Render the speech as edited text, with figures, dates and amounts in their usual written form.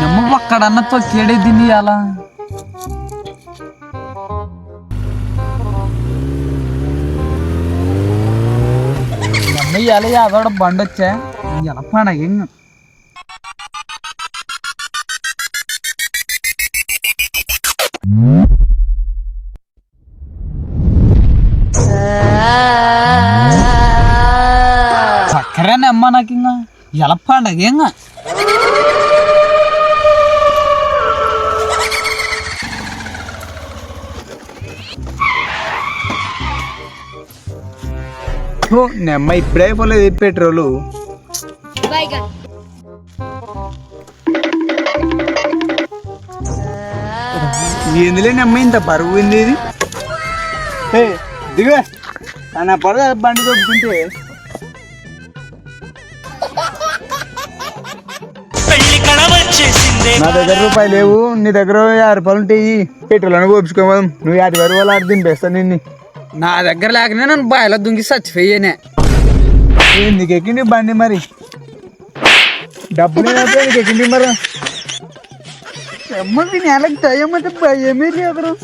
నమ్మ ఒక్కడన్న తొక్కేడే దీన్ని అలా అమ్మయ్యాలి అదోడ బండి వచ్చా ఎలా పండగ చక్కరేనా అమ్మ నాకు ఇంకా ఎలా పండగ ఇంకా నెమ్మ ఇప్పుడే పోలేదు పెట్రోలు ఎందులో నెమ్మ ఇంత బరువు ఉంది ఇది దిగా నా పడద బండి దొబ్బుకుంటే నా దగ్గర రూపాయలు లేవు నీ దగ్గర 50 రూపాయలు ఉంటాయి పెట్రోల్ అని పోపించుకోమం నువ్వు 50 రూపాయలు ఆడ దింపేస్తా నిన్ను నా దగ్గర లేకనే నన్ను బాయిలో దుంగి చచ్చిపోయానే నీకు ఎక్కింది బండి మరి డబ్బులు నీకు ఎక్కింది మరి నెలకి దయ్యమంటే భయమే లేదు